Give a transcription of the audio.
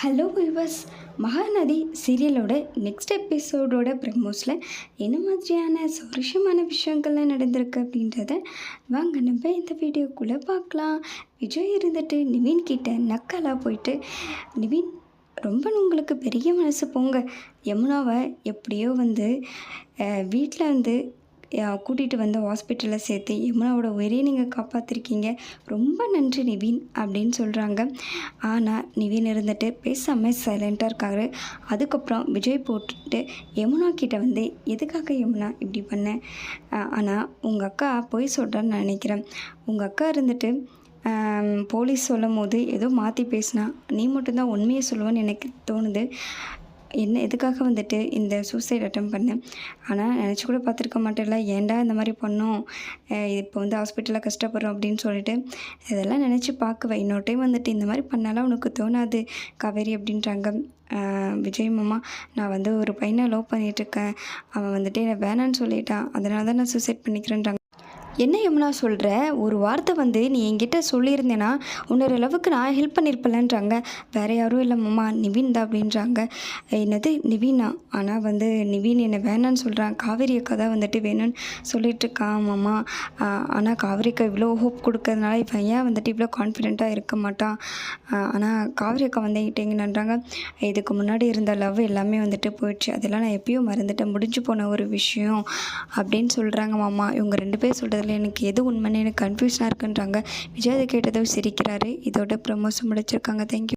Hello viewers, Mahanadi சீரியலோட next எபிசோடோட ப்ரமோஸில் என்ன மாதிரியான சுவாரஸ்யமான விஷயங்கள்லாம் நடந்திருக்கு அப்படின்றத வாங்க நம்ம இந்த வீடியோக்குள்ளே பார்க்கலாம். விஜய் இருந்துட்டு நிவின் கிட்ட நக்கலாக போயிட்டு, நிவின் ரொம்ப உங்களுக்கு பெரிய மனசு போங்க, யமுனாவை எப்படியோ வீட்டில் கூட்டிகிட்டு வந்து ஹாஸ்பிட்டலில் சேர்த்து யமுனாவோட உயிரையை நீங்கள் காப்பாற்றிருக்கீங்க, ரொம்ப நன்றி நிவின் அப்படின்னு சொல்கிறாங்க. ஆனால் நிவின் இருந்துட்டு பேசாமல் சைலண்ட்டாக இருக்காரு. அதுக்கப்புறம் விஜய் போட்டுட்டு யமுனா கிட்டே எதுக்காக யமுனா இப்படி பண்ண, ஆனால் உங்கள் அக்கா போய் சொல்கிறான்னு நான் நினைக்கிறேன். உங்கள் அக்கா இருந்துட்டு போலீஸ் சொல்லும் போது ஏதோ மாற்றி பேசினா, நீ மட்டும்தான் உண்மையை சொல்லுவேன்னு எனக்கு தோணுது. எதுக்காக இந்த சூசைட் அட்டம் பண்ணேன், ஆனால் நினச்சி கூட பார்த்துருக்க மாட்டேன்ல, ஏன்டா இந்த மாதிரி பண்ணோம், இப்போ ஹாஸ்பிட்டலில் கஷ்டப்படுறோம் அப்படின்னு சொல்லிட்டு இதெல்லாம் நினச்சி பார்க்குவேன். இன்னொரு டைம் இந்த மாதிரி பண்ணாலும் உனக்கு தோணாது காவேரி அப்படின்றாங்க. விஜய் மாமா, நான் ஒரு பையனை லவ் பண்ணிகிட்ருக்கேன், அவன் என்னை வேணான்னு சொல்லிட்டான், அதனால தான் நான் சூசைட் பண்ணிக்கிறேன்றாங்க. என்ன யமுனா சொல்கிற, ஒரு வார்த்தை நீ என்கிட்ட சொல்லியிருந்தேன்னா உன்னோட லவ்வுக்கு நான் ஹெல்ப் பண்ணியிருப்பேன்றாங்க. வேறு யாரும் இல்லை மாமா, நிவின் தான் அப்படின்றாங்க. என்னது நிவினா? ஆனால் நிவின் என்னை வேணான்னு சொல்கிறான், காவேரி அக்கா தான் வேணும்னு சொல்லிகிட்ருக்கான் மாமா. ஆனால் காவேரி அக்கா இவ்வளோ ஹோப் கொடுக்கறதுனால இவன் ஏன் இவ்வளோ கான்ஃபிடெண்ட்டாக இருக்க மாட்டான். ஆனால் காவேரி அக்கா எங்கிட்டேங்கன்றாங்க. இதுக்கு முன்னாடி இருந்த லவ் எல்லாமே போயிடுச்சு, அதெல்லாம் நான் எப்பயும் மறந்துட்டேன், முடிஞ்சு போன ஒரு விஷயம் அப்படின்னு சொல்கிறாங்க மாமா. இவங்க 2 பேர் சொல்கிறதுல எனக்கு எது உண்மைன்னு எனக்கு கன்ஃபியூஷனாக இருக்குன்றாங்க. விஜய் அதை கேட்டதும் சிரிக்கிறாரு. இதோட ப்ரமோஷன் முடிச்சிருக்காங்க. தேங்க்யூ.